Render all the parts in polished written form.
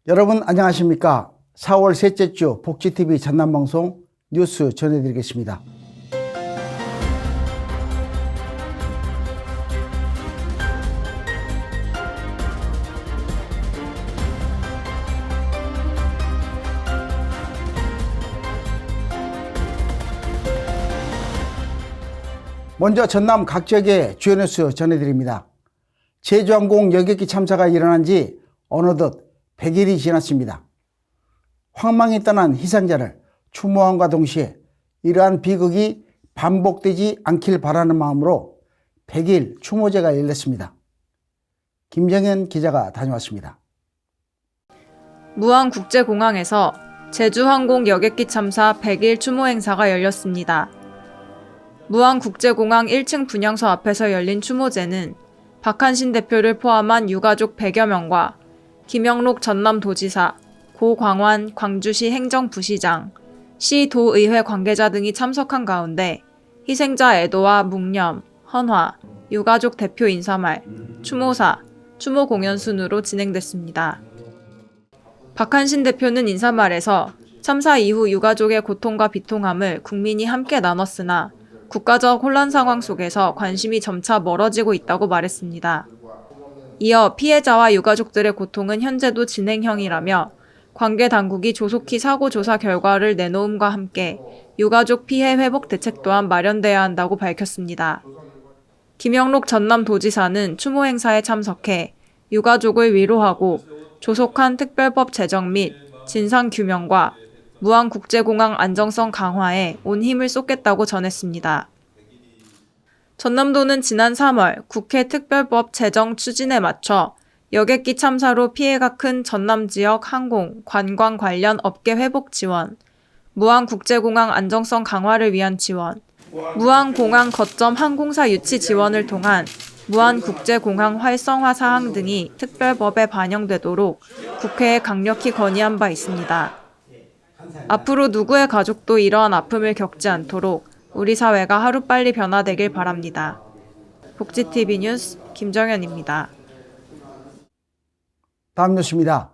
여러분 안녕하십니까? 4월 셋째 주 복지TV 전남방송 뉴스 전해드리겠습니다. 먼저 전남 각 지역의 주요 뉴스 전해드립니다. 제주항공 여객기 참사가 일어난 지 어느덧 100일이 지났습니다. 황망히 떠난 희생자를 추모함과 동시에 이러한 비극이 반복되지 않길 바라는 마음으로 100일 추모제가 열렸습니다. 김정현 기자가 다녀왔습니다. 무안국제공항에서 제주항공 여객기 참사 100일 추모 행사가 열렸습니다. 무안국제공항 1층 분향소 앞에서 열린 추모제는 박한신 대표를 포함한 유가족 100여 명과 김영록 전남도지사, 고광환 광주시 행정부시장, 시도의회 관계자 등이 참석한 가운데 희생자 애도와 묵념, 헌화, 유가족 대표 인사말, 추모사, 추모 공연 순으로 진행됐습니다. 박한신 대표는 인사말에서 참사 이후 유가족의 고통과 비통함을 국민이 함께 나눴으나 국가적 혼란 상황 속에서 관심이 점차 멀어지고 있다고 말했습니다. 이어 피해자와 유가족들의 고통은 현재도 진행형이라며 관계 당국이 조속히 사고 조사 결과를 내놓음과 함께 유가족 피해 회복 대책 또한 마련돼야 한다고 밝혔습니다. 김영록 전남도지사는 추모 행사에 참석해 유가족을 위로하고 조속한 특별법 제정 및 진상 규명과 무안국제공항 안정성 강화에 온 힘을 쏟겠다고 전했습니다. 전남도는 지난 3월 국회 특별법 제정 추진에 맞춰 여객기 참사로 피해가 큰 전남 지역 항공, 관광 관련 업계 회복 지원, 무안국제공항 안정성 강화를 위한 지원, 무안공항 거점 항공사 유치 지원을 통한 무안국제공항 활성화 사항 등이 특별법에 반영되도록 국회에 강력히 건의한 바 있습니다. 앞으로 누구의 가족도 이러한 아픔을 겪지 않도록 우리 사회가 하루빨리 변화되길 바랍니다. 복지TV 뉴스 김정현입니다. 다음 뉴스입니다.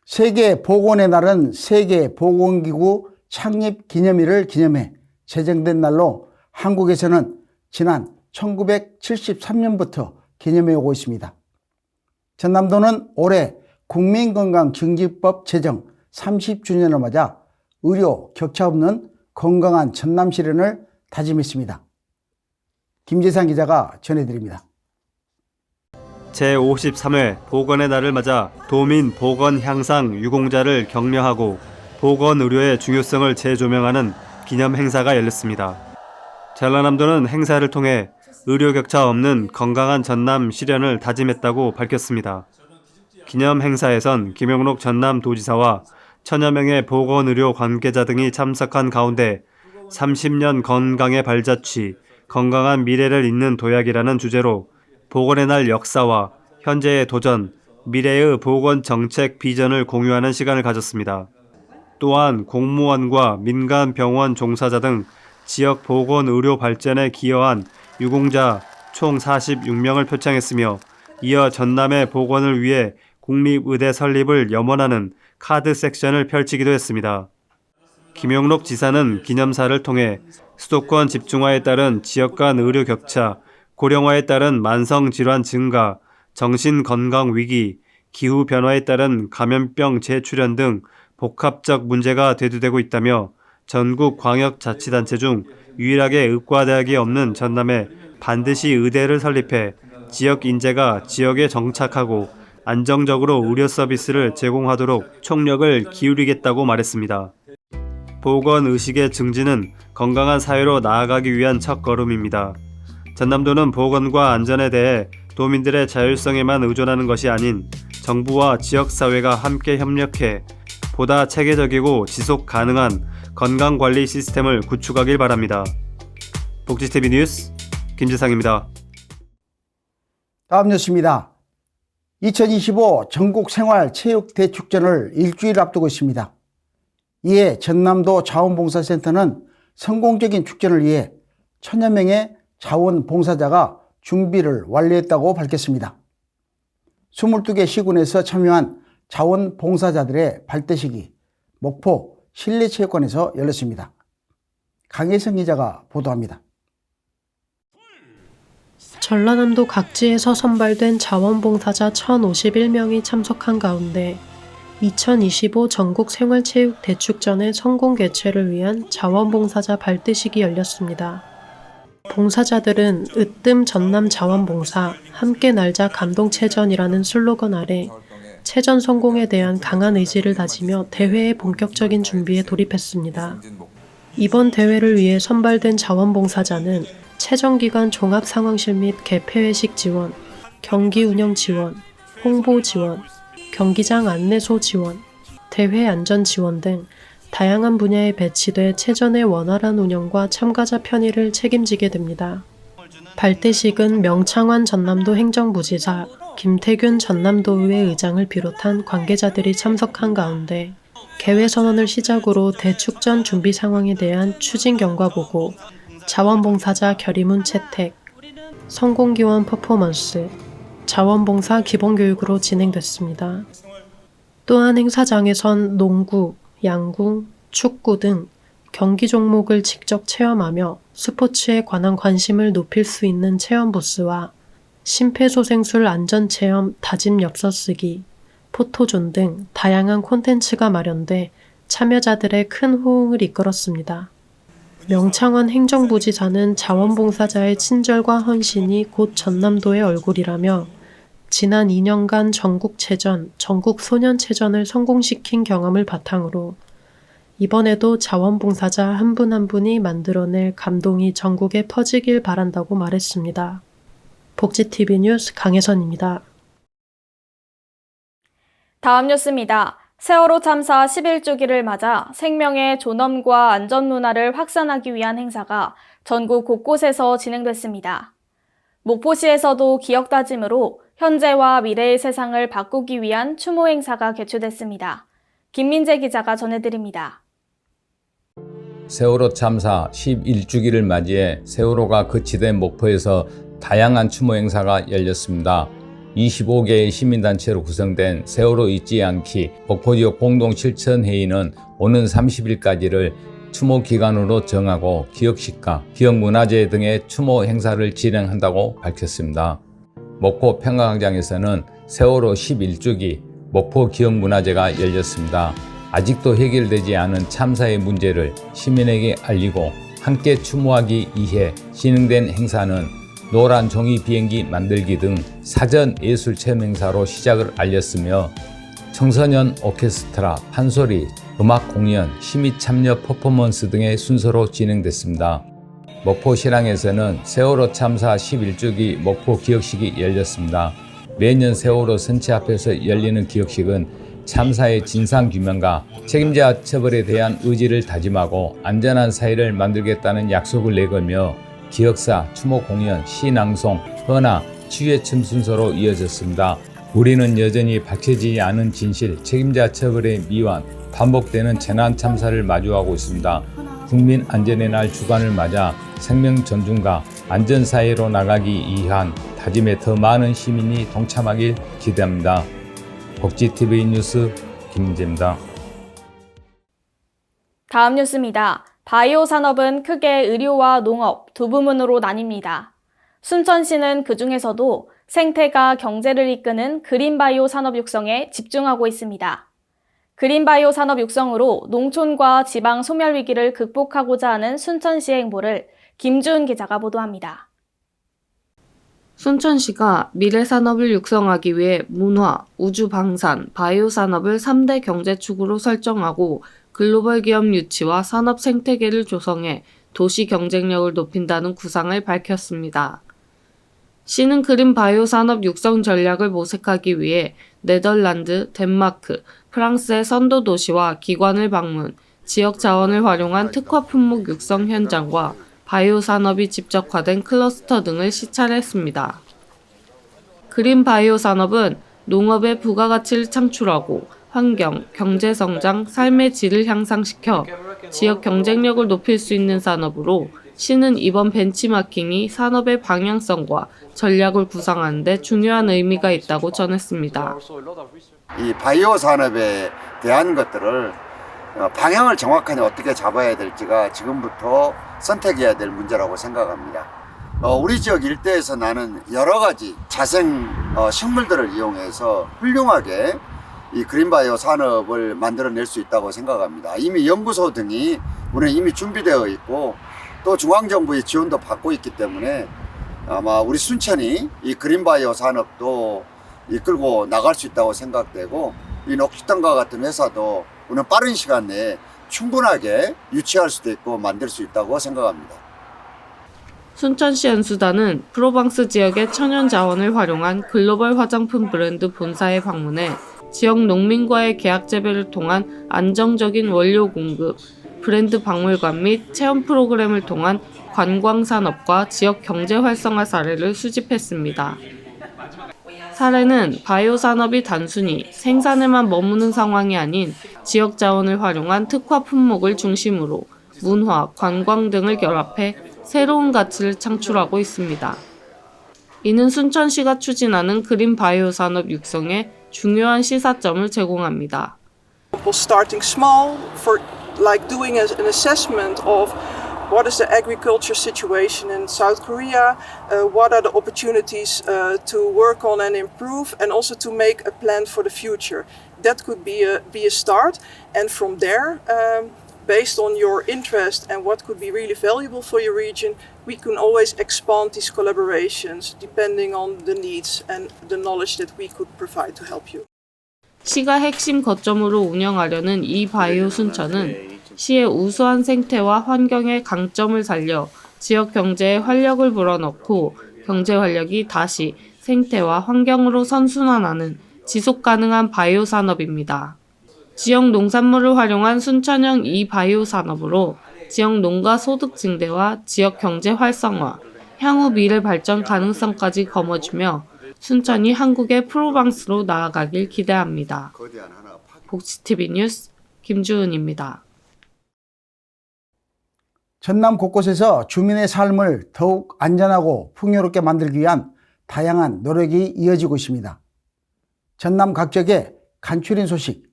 세계보건의 날은 세계보건기구 창립 기념일을 기념해 제정된 날로 한국에서는 지난 1973년부터 기념해 오고 있습니다. 전남도는 올해 국민건강증진법 제정 30주년을 맞아 의료 격차 없는 건강한 전남 실현을 다짐했습니다. 김재상 기자가 전해드립니다. 제53회 보건의 날을 맞아 도민 보건 향상 유공자를 격려하고 보건 의료의 중요성을 재조명하는 기념 행사가 열렸습니다. 전라남도는 행사를 통해 의료 격차 없는 건강한 전남 실현을 다짐했다고 밝혔습니다. 기념 행사에선 김영록 전남도지사와 천여 명의 보건의료 관계자 등이 참석한 가운데 30년 건강의 발자취, 건강한 미래를 잇는 도약이라는 주제로 보건의 날 역사와 현재의 도전, 미래의 보건정책 비전을 공유하는 시간을 가졌습니다. 또한 공무원과 민간 병원 종사자 등 지역 보건의료 발전에 기여한 유공자 총 46명을 표창했으며 이어 전남의 보건을 위해 국립의대 설립을 염원하는 카드 섹션을 펼치기도 했습니다. 김영록 지사는 기념사를 통해 수도권 집중화에 따른 지역 간 의료 격차, 고령화에 따른 만성질환 증가, 정신건강 위기, 기후변화에 따른 감염병 재출현 등 복합적 문제가 대두되고 있다며 전국 광역자치단체 중 유일하게 의과대학이 없는 전남에 반드시 의대를 설립해 지역 인재가 지역에 정착하고 안정적으로 의료 서비스를 제공하도록 총력을 기울이겠다고 말했습니다. 보건의식의 증진은 건강한 사회로 나아가기 위한 첫걸음입니다. 전남도는 보건과 안전에 대해 도민들의 자율성에만 의존하는 것이 아닌 정부와 지역사회가 함께 협력해 보다 체계적이고 지속 가능한 건강관리 시스템을 구축하길 바랍니다. 복지TV 뉴스 김재상입니다. 다음 뉴스입니다. 2025 전국생활체육대축전을 일주일 앞두고 있습니다. 이에 전남도 자원봉사센터는 성공적인 축전을 위해 1000여 명의 자원봉사자가 준비를 완료했다고 밝혔습니다. 22개 시군에서 참여한 자원봉사자들의 발대식이 목포 실내체육관에서 열렸습니다. 강혜성 기자가 보도합니다. 전라남도 각지에서 선발된 자원봉사자 1,051명이 참석한 가운데 2025 전국 생활체육대축전의 성공 개최를 위한 자원봉사자 발대식이 열렸습니다. 봉사자들은 으뜸 전남 자원봉사, 함께 날자 감동체전이라는 슬로건 아래 체전 성공에 대한 강한 의지를 다지며 대회의 본격적인 준비에 돌입했습니다. 이번 대회를 위해 선발된 자원봉사자는 체전기간 종합상황실 및 개폐회식 지원, 경기 운영 지원, 홍보 지원, 경기장 안내소 지원, 대회 안전 지원 등 다양한 분야에 배치돼 체전의 원활한 운영과 참가자 편의를 책임지게 됩니다. 발대식은 명창환 전남도 행정부지사, 김태균 전남도의회 의장을 비롯한 관계자들이 참석한 가운데 개회선언을 시작으로 대축전 준비 상황에 대한 추진 경과 보고, 자원봉사자 결의문 채택, 성공기원 퍼포먼스, 자원봉사 기본교육으로 진행됐습니다. 또한 행사장에선 농구, 양궁, 축구 등 경기 종목을 직접 체험하며 스포츠에 관한 관심을 높일 수 있는 체험 부스와 심폐소생술 안전체험 다짐 엽서 쓰기, 포토존 등 다양한 콘텐츠가 마련돼 참여자들의 큰 호응을 이끌었습니다. 명창환 행정부지사는 자원봉사자의 친절과 헌신이 곧 전남도의 얼굴이라며 지난 2년간 전국체전, 전국소년체전을 성공시킨 경험을 바탕으로 이번에도 자원봉사자 한 분 한 분이 만들어낼 감동이 전국에 퍼지길 바란다고 말했습니다. 복지TV 뉴스 강혜선입니다. 다음 뉴스입니다. 세월호 참사 11주기를 맞아 생명의 존엄과 안전문화를 확산하기 위한 행사가 전국 곳곳에서 진행됐습니다. 목포시에서도 기억다짐으로 현재와 미래의 세상을 바꾸기 위한 추모 행사가 개최됐습니다. 김민재 기자가 전해드립니다. 세월호 참사 11주기를 맞이해 세월호가 거치된 목포에서 다양한 추모 행사가 열렸습니다. 25개의 시민단체로 구성된 세월호 잊지 않기 목포지역 공동실천회의는 오는 30일까지를 추모 기간으로 정하고 기억식과 기억문화제 등의 추모 행사를 진행한다고 밝혔습니다. 목포 평화광장에서는 세월호 11주기 목포 기억문화제가 열렸습니다. 아직도 해결되지 않은 참사의 문제를 시민에게 알리고 함께 추모하기 위해 진행된 행사는 노란 종이 비행기 만들기 등 사전 예술 체험 행사로 시작을 알렸으며 청소년 오케스트라, 판소리, 음악 공연, 시민 참여 퍼포먼스 등의 순서로 진행됐습니다. 목포 실황에서는 세월호 참사 11주기 목포 기억식이 열렸습니다. 매년 세월호 선체 앞에서 열리는 기억식은 참사의 진상규명과 책임자 처벌에 대한 의지를 다짐하고 안전한 사회를 만들겠다는 약속을 내걸며 기억사, 추모 공연, 시낭송, 헌화, 치유회춤 순서로 이어졌습니다. 우리는 여전히 밝혀지지 않은 진실, 책임자 처벌의 미완, 반복되는 재난 참사를 마주하고 있습니다. 국민 안전의 날 주간을 맞아 생명 존중과 안전사회로 나가기 위한 다짐에 더 많은 시민이 동참하길 기대합니다. 복지TV 뉴스 김민재입니다. 다음 뉴스입니다. 바이오 산업은 크게 의료와 농업 두 부문으로 나뉩니다. 순천시는 그중에서도 생태가 경제를 이끄는 그린바이오 산업 육성에 집중하고 있습니다. 그린바이오 산업 육성으로 농촌과 지방 소멸 위기를 극복하고자 하는 순천시의 행보를 김주은 기자가 보도합니다. 순천시가 미래 산업을 육성하기 위해 문화, 우주 방산, 바이오 산업을 3대 경제축으로 설정하고 글로벌 기업 유치와 산업 생태계를 조성해 도시 경쟁력을 높인다는 구상을 밝혔습니다. 시는 그린 바이오 산업 육성 전략을 모색하기 위해 네덜란드, 덴마크, 프랑스의 선도 도시와 기관을 방문, 지역 자원을 활용한 특화 품목 육성 현장과 바이오 산업이 집적화된 클러스터 등을 시찰했습니다. 그린 바이오 산업은 농업의 부가가치를 창출하고 환경, 경제성장, 삶의 질을 향상시켜 지역 경쟁력을 높일 수 있는 산업으로 시는 이번 벤치마킹이 산업의 방향성과 전략을 구상하는 데 중요한 의미가 있다고 전했습니다. 이 바이오 산업에 대한 것들을 방향을 정확하게 어떻게 잡아야 될지가 지금부터 선택해야 될 문제라고 생각합니다. 우리 지역 일대에서 나는 여러 가지 자생 식물들을 이용해서 훌륭하게 이 그린바이오 산업을 만들어낼 수 있다고 생각합니다. 이미 연구소 등이 우리는 이미 준비되어 있고 또 중앙정부의 지원도 받고 있기 때문에 아마 우리 순천이 이 그린바이오 산업도 이끌고 나갈 수 있다고 생각되고 이 녹시당과 같은 회사도 우리는 빠른 시간 내에 충분하게 유치할 수도 있고 만들 수 있다고 생각합니다. 순천시 연수단은 프로방스 지역의 천연 자원을 활용한 글로벌 화장품 브랜드 본사에 방문해 지역 농민과의 계약 재배를 통한 안정적인 원료 공급, 브랜드 박물관 및 체험 프로그램을 통한 관광 산업과 지역 경제 활성화 사례를 수집했습니다. 사례는 바이오 산업이 단순히 생산에만 머무는 상황이 아닌 지역 자원을 활용한 특화 품목을 중심으로 문화, 관광 등을 결합해 새로운 가치를 창출하고 있습니다. 이는 순천시가 추진하는 그린 바이오 산업 육성에 중요한 시사점을 제공합니다. Starting small, for like doing an assessment of what is the agriculture situation in South Korea, what are the opportunities to work on and improve, and also to make a plan for the future. That could be a start, and from there, based on your interest and what could be really valuable for your region, we can always expand these collaborations depending on the needs and the knowledge that we could provide to help you. 시가 핵심 거점으로 운영하려는 이 바이오 순천은 시의 우수한 생태와 환경의 강점을 살려 지역 경제에 활력을 불어넣고 경제 활력이 다시 생태와 환경으로 선순환하는 지속 가능한 바이오 산업입니다. 지역 농산물을 활용한 순천형 이 바이오 산업으로 지역 농가 소득 증대와 지역 경제 활성화, 향후 미래 발전 가능성까지 거머쥐며 순천이 한국의 프로방스로 나아가길 기대합니다. 복지TV 뉴스 김주은입니다. 전남 곳곳에서 주민의 삶을 더욱 안전하고 풍요롭게 만들기 위한 다양한 노력이 이어지고 있습니다. 전남 각 지역의 간추린 소식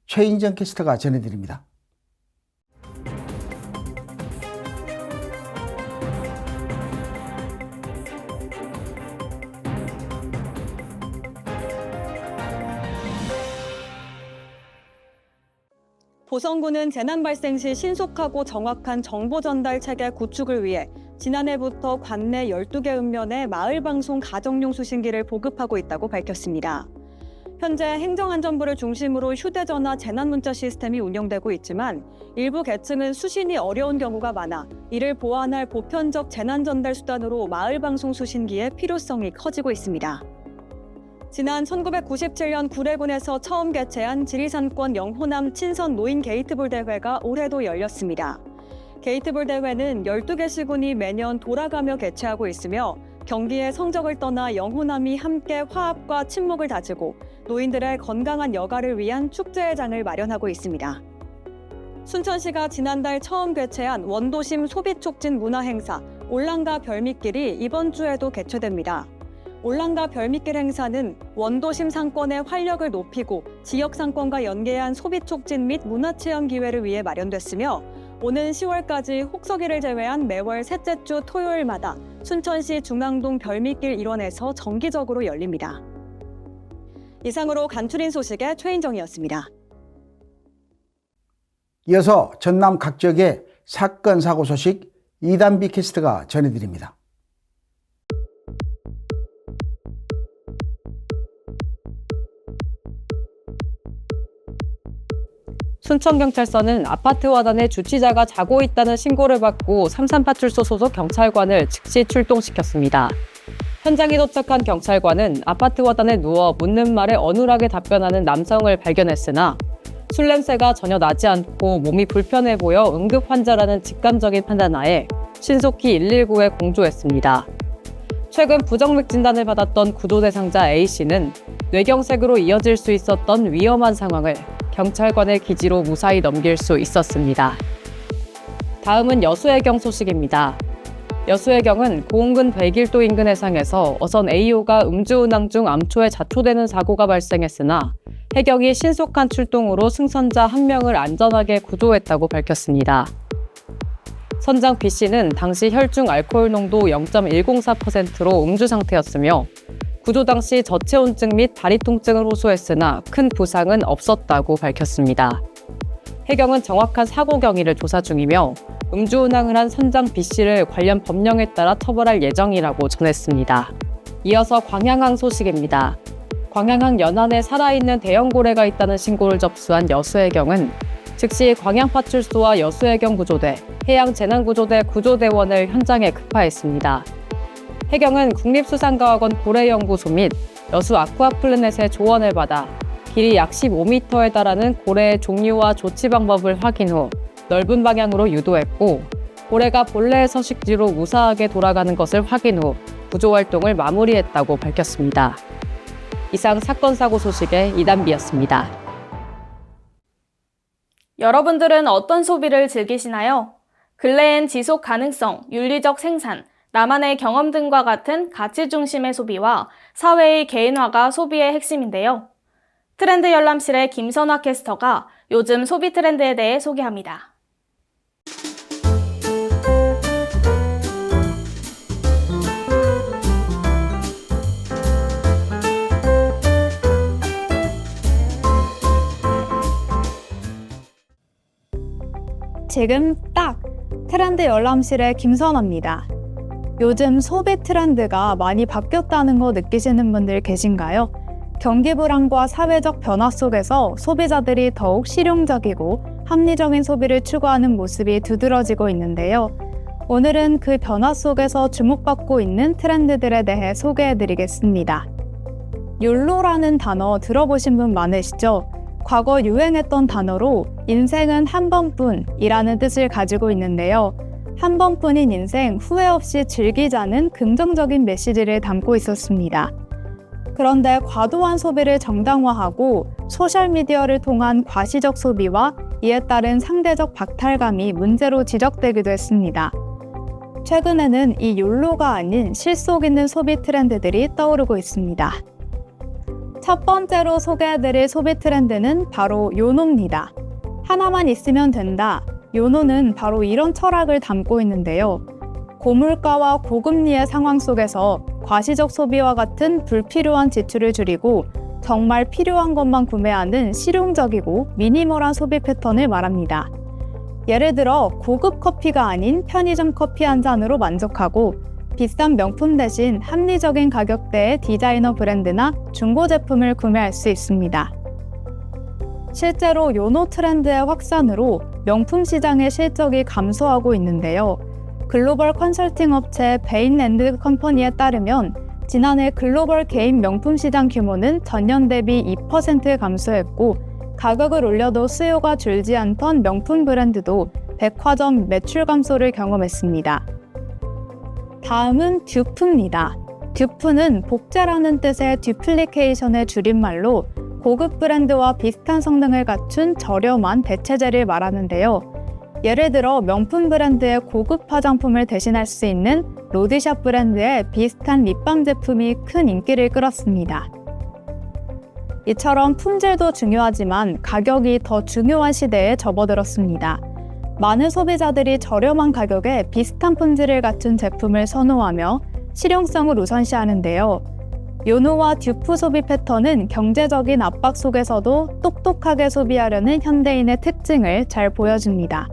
최인정 캐스터가 전해드립니다. 보성군은 재난 발생 시 신속하고 정확한 정보 전달 체계 구축을 위해 지난해부터 관내 12개 읍면에 마을방송 가정용 수신기를 보급하고 있다고 밝혔습니다. 현재 행정안전부를 중심으로 휴대전화 재난문자 시스템이 운영되고 있지만 일부 계층은 수신이 어려운 경우가 많아 이를 보완할 보편적 재난전달 수단으로 마을방송 수신기의 필요성이 커지고 있습니다. 지난 1997년 구례군에서 처음 개최한 지리산권 영호남 친선 노인 게이트볼 대회가 올해도 열렸습니다. 게이트볼 대회는 12개 시군이 매년 돌아가며 개최하고 있으며 경기의 성적을 떠나 영호남이 함께 화합과 친목을 다지고 노인들의 건강한 여가를 위한 축제의 장을 마련하고 있습니다. 순천시가 지난달 처음 개최한 원도심 소비촉진 문화행사 올랑가 별미길이 이번 주에도 개최됩니다. 올랑가 별미길 행사는 원도심 상권의 활력을 높이고 지역 상권과 연계한 소비 촉진 및 문화체험 기회를 위해 마련됐으며 오는 10월까지 혹서기를 제외한 매월 셋째 주 토요일마다 순천시 중앙동 별미길 일원에서 정기적으로 열립니다. 이상으로 간추린 소식의 최인정이었습니다. 이어서 전남 각 지역의 사건 사고 소식 이단비 캐스터가 전해드립니다. 순천경찰서는 아파트 와단에 주치자가 자고 있다는 신고를 받고 삼산파출소 소속 경찰관을 즉시 출동시켰습니다. 현장에 도착한 경찰관은 아파트 와단에 누워 묻는 말에 어눌하게 답변하는 남성을 발견했으나 술 냄새가 전혀 나지 않고 몸이 불편해 보여 응급 환자라는 직감적인 판단하에 신속히 119에 공조했습니다. 최근 부정맥 진단을 받았던 구도 대상자 A씨는 뇌경색으로 이어질 수 있었던 위험한 상황을 경찰관의 기지로 무사히 넘길 수 있었습니다. 다음은 여수해경 소식입니다. 여수해경은 고흥군 백일도 인근 해상에서 어선 A호가 음주 운항 중 암초에 자초되는 사고가 발생했으나 해경이 신속한 출동으로 승선자 1명을 안전하게 구조했다고 밝혔습니다. 선장 B씨는 당시 혈중 알코올 농도 0.104%로 음주 상태였으며 구조 당시 저체온증 및 다리 통증을 호소했으나 큰 부상은 없었다고 밝혔습니다. 해경은 정확한 사고 경위를 조사 중이며 음주 운항을 한 선장 B씨를 관련 법령에 따라 처벌할 예정이라고 전했습니다. 이어서 광양항 소식입니다. 광양항 연안에 살아있는 대형 고래가 있다는 신고를 접수한 여수해경은 즉시 광양파출소와 여수해경 구조대, 해양재난구조대 구조대원을 현장에 급파했습니다. 해경은 국립수산과학원 고래연구소 및 여수 아쿠아플래넷의 조언을 받아 길이 약 15m에 달하는 고래의 종류와 조치 방법을 확인 후 넓은 방향으로 유도했고 고래가 본래의 서식지로 무사하게 돌아가는 것을 확인 후 구조활동을 마무리했다고 밝혔습니다. 이상 사건 사고 소식의 이단비였습니다. 여러분들은 어떤 소비를 즐기시나요? 근래엔 지속 가능성, 윤리적 생산, 나만의 경험 등과 같은 가치 중심의 소비와 사회의 개인화가 소비의 핵심인데요. 트렌드 열람실의 김선화 캐스터가 요즘 소비 트렌드에 대해 소개합니다. 지금 딱 트렌드 열람실의 김선화입니다. 요즘 소비 트렌드가 많이 바뀌었다는 거 느끼시는 분들 계신가요? 경기 불안과 사회적 변화 속에서 소비자들이 더욱 실용적이고 합리적인 소비를 추구하는 모습이 두드러지고 있는데요. 오늘은 그 변화 속에서 주목받고 있는 트렌드들에 대해 소개해드리겠습니다. 욜로라는 단어 들어보신 분 많으시죠? 과거 유행했던 단어로 인생은 한 번뿐이라는 뜻을 가지고 있는데요. 한 번뿐인 인생 후회 없이 즐기자는 긍정적인 메시지를 담고 있었습니다. 그런데 과도한 소비를 정당화하고 소셜미디어를 통한 과시적 소비와 이에 따른 상대적 박탈감이 문제로 지적되기도 했습니다. 최근에는 이 욜로가 아닌 실속 있는 소비 트렌드들이 떠오르고 있습니다. 첫 번째로 소개해드릴 소비 트렌드는 바로 요노입니다. 하나만 있으면 된다. 요노는 바로 이런 철학을 담고 있는데요. 고물가와 고금리의 상황 속에서 과시적 소비와 같은 불필요한 지출을 줄이고 정말 필요한 것만 구매하는 실용적이고 미니멀한 소비 패턴을 말합니다. 예를 들어 고급 커피가 아닌 편의점 커피 한 잔으로 만족하고 비싼 명품 대신 합리적인 가격대의 디자이너 브랜드나 중고 제품을 구매할 수 있습니다. 실제로 요노 트렌드의 확산으로 명품 시장의 실적이 감소하고 있는데요. 글로벌 컨설팅 업체 베인 앤드 컴퍼니에 따르면 지난해 글로벌 개인 명품 시장 규모는 전년 대비 2% 감소했고 가격을 올려도 수요가 줄지 않던 명품 브랜드도 백화점 매출 감소를 경험했습니다. 다음은 듀프입니다. 듀프는 복제라는 뜻의 듀플리케이션의 줄임말로 고급 브랜드와 비슷한 성능을 갖춘 저렴한 대체제를 말하는데요. 예를 들어 명품 브랜드의 고급 화장품을 대신할 수 있는 로드샵 브랜드의 비슷한 립밤 제품이 큰 인기를 끌었습니다. 이처럼 품질도 중요하지만 가격이 더 중요한 시대에 접어들었습니다. 많은 소비자들이 저렴한 가격에 비슷한 품질을 갖춘 제품을 선호하며 실용성을 우선시하는데요. 요노와 듀프 소비 패턴은 경제적인 압박 속에서도 똑똑하게 소비하려는 현대인의 특징을 잘 보여줍니다.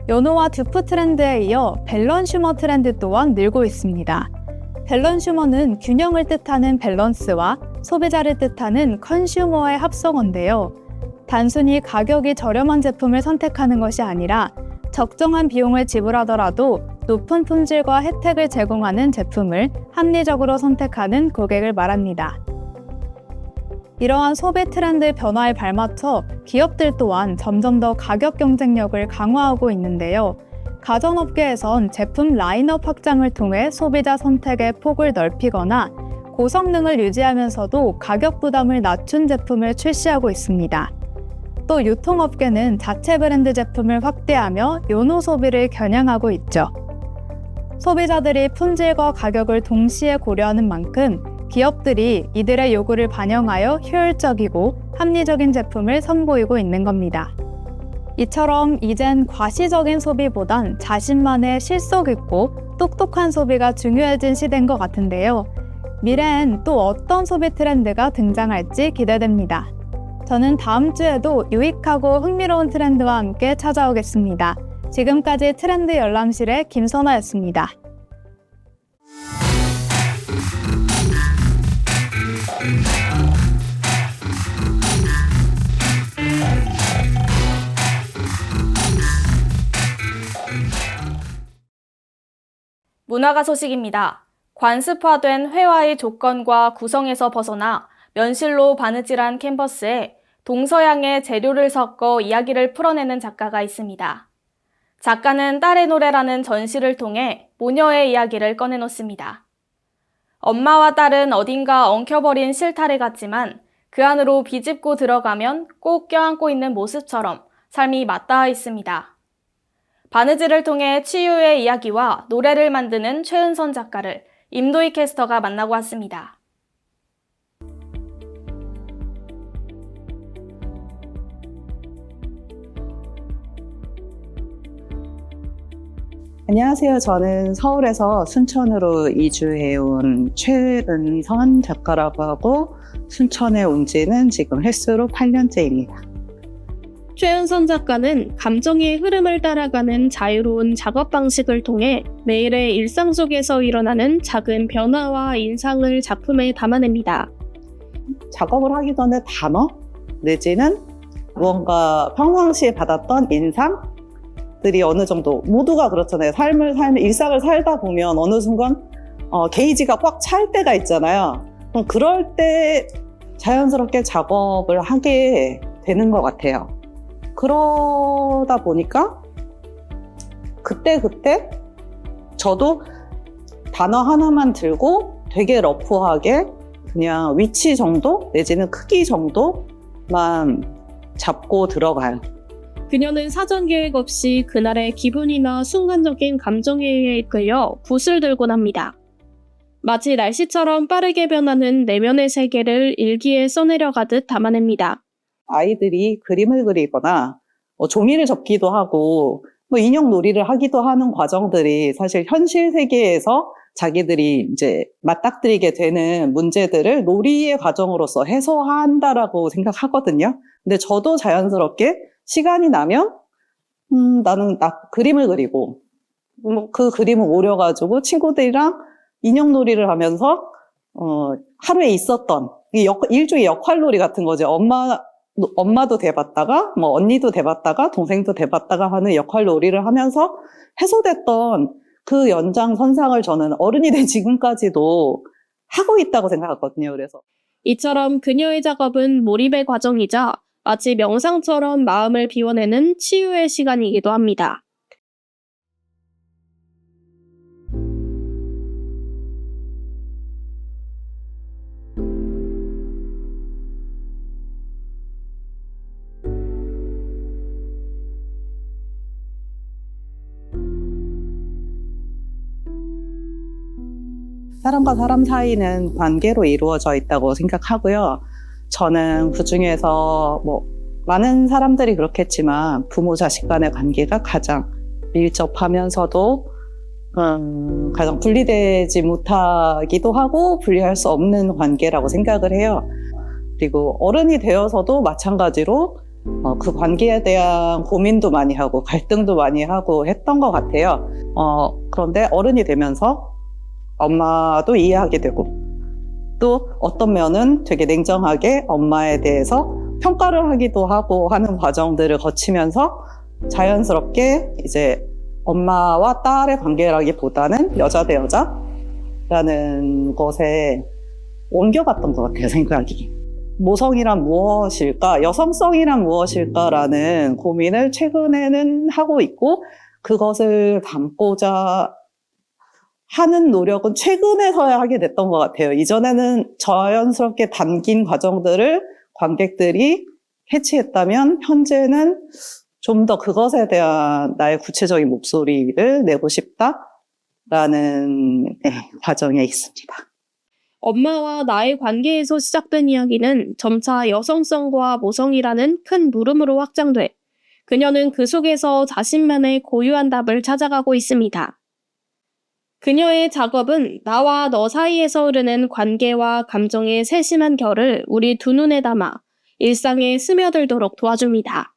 요노와 듀프 트렌드에 이어 밸런슈머 트렌드 또한 늘고 있습니다. 밸런슈머는 균형을 뜻하는 밸런스와 소비자를 뜻하는 컨슈머의 합성어인데요. 단순히 가격이 저렴한 제품을 선택하는 것이 아니라 적정한 비용을 지불하더라도 높은 품질과 혜택을 제공하는 제품을 합리적으로 선택하는 고객을 말합니다. 이러한 소비 트렌드 변화에 발맞춰 기업들 또한 점점 더 가격 경쟁력을 강화하고 있는데요. 가전업계에선 제품 라인업 확장을 통해 소비자 선택의 폭을 넓히거나 고성능을 유지하면서도 가격 부담을 낮춘 제품을 출시하고 있습니다. 또 유통업계는 자체 브랜드 제품을 확대하며 요노 소비를 겨냥하고 있죠. 소비자들이 품질과 가격을 동시에 고려하는 만큼 기업들이 이들의 요구를 반영하여 효율적이고 합리적인 제품을 선보이고 있는 겁니다. 이처럼 이젠 과시적인 소비보단 자신만의 실속 있고 똑똑한 소비가 중요해진 시대인 것 같은데요. 미래엔 또 어떤 소비 트렌드가 등장할지 기대됩니다. 저는 다음 주에도 유익하고 흥미로운 트렌드와 함께 찾아오겠습니다. 지금까지 트렌드 열람실의 김선아였습니다. 문화가 소식입니다. 관습화된 회화의 조건과 구성에서 벗어나 면실로 바느질한 캔버스에 동서양의 재료를 섞어 이야기를 풀어내는 작가가 있습니다. 작가는 딸의 노래라는 전시를 통해 모녀의 이야기를 꺼내놓습니다. 엄마와 딸은 어딘가 엉켜버린 실타래 같지만 그 안으로 비집고 들어가면 꼭 껴안고 있는 모습처럼 삶이 맞닿아 있습니다. 바느질을 통해 치유의 이야기와 노래를 만드는 최은선 작가를 임도희 캐스터가 만나고 왔습니다. 안녕하세요. 저는 서울에서 순천으로 이주해온 최은선 작가라고 하고 순천에 온 지는 지금 횟수로 8년째입니다. 최은선 작가는 감정의 흐름을 따라가는 자유로운 작업 방식을 통해 매일의 일상 속에서 일어나는 작은 변화와 인상을 작품에 담아냅니다. 작업을 하기 전에 단어 내지는 무언가 평상시에 받았던 인상들이 어느 정도 모두가 그렇잖아요. 일상을 살다 보면 어느 순간 게이지가 꽉 찰 때가 있잖아요. 그럼 그럴 때 자연스럽게 작업을 하게 되는 것 같아요. 그러다 보니까 그때 저도 단어 하나만 들고 되게 러프하게 그냥 위치 정도 내지는 크기 정도만 잡고 들어가요. 그녀는 사전 계획 없이 그날의 기분이나 순간적인 감정에 의해 이끌려 붓을 들곤 합니다. 마치 날씨처럼 빠르게 변하는 내면의 세계를 일기에 써내려가듯 담아냅니다. 아이들이 그림을 그리거나 종이를 접기도 하고 인형 놀이를 하기도 하는 과정들이 사실 현실 세계에서 자기들이 이제 맞닥뜨리게 되는 문제들을 놀이의 과정으로서 해소한다라고 생각하거든요. 근데 저도 자연스럽게 시간이 나면 나는 그림을 그리고 그 그림을 오려가지고 친구들이랑 인형 놀이를 하면서 하루에 있었던 일종의 역할놀이 같은 거죠. 엄마도 돼봤다가 언니도 돼봤다가 동생도 돼봤다가 하는 역할놀이를 하면서 해소됐던 그 연장선상을 저는 어른이 된 지금까지도 하고 있다고 생각하거든요. 그래서 이처럼 그녀의 작업은 몰입의 과정이자 마치 명상처럼 마음을 비워내는 치유의 시간이기도 합니다. 사람과 사람 사이는 관계로 이루어져 있다고 생각하고요. 저는 그중에서 많은 사람들이 그렇겠지만 부모 자식 간의 관계가 가장 밀접하면서도 가장 분리되지 못하기도 하고 분리할 수 없는 관계라고 생각을 해요. 그리고 어른이 되어서도 마찬가지로 그 관계에 대한 고민도 많이 하고 갈등도 많이 하고 했던 것 같아요. 그런데 어른이 되면서 엄마도 이해하게 되고 또 어떤 면은 되게 냉정하게 엄마에 대해서 평가를 하기도 하고 하는 과정들을 거치면서 자연스럽게 이제 엄마와 딸의 관계라기보다는 여자 대 여자라는 것에 옮겨갔던 것 같아요, 생각이. 모성이란 무엇일까, 여성성이란 무엇일까라는 고민을 최근에는 하고 있고 그것을 담고자 하는 노력은 최근에서야 하게 됐던 것 같아요. 이전에는 자연스럽게 담긴 과정들을 관객들이 캐치했다면 현재는 좀 더 그것에 대한 나의 구체적인 목소리를 내고 싶다 과정에 있습니다. 엄마와 나의 관계에서 시작된 이야기는 점차 여성성과 모성이라는 큰 물음으로 확장돼 그녀는 그 속에서 자신만의 고유한 답을 찾아가고 있습니다. 그녀의 작업은 나와 너 사이에서 흐르는 관계와 감정의 세심한 결을 우리 두 눈에 담아 일상에 스며들도록 도와줍니다.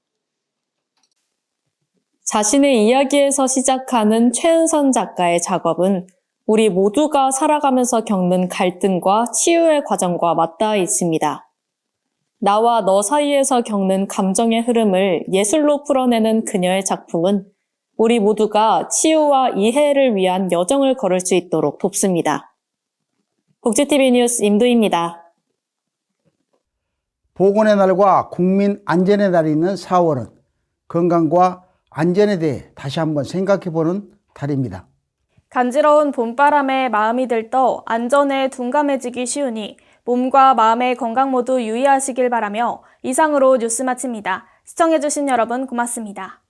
자신의 이야기에서 시작하는 최은선 작가의 작업은 우리 모두가 살아가면서 겪는 갈등과 치유의 과정과 맞닿아 있습니다. 나와 너 사이에서 겪는 감정의 흐름을 예술로 풀어내는 그녀의 작품은 우리 모두가 치유와 이해를 위한 여정을 걸을 수 있도록 돕습니다. 복지TV 뉴스 임두희입니다. 보건의 날과 국민 안전의 날이 있는 4월은 건강과 안전에 대해 다시 한번 생각해보는 달입니다. 간지러운 봄바람에 마음이 들떠 안전에 둔감해지기 쉬우니 몸과 마음의 건강 모두 유의하시길 바라며 이상으로 뉴스 마칩니다. 시청해주신 여러분 고맙습니다.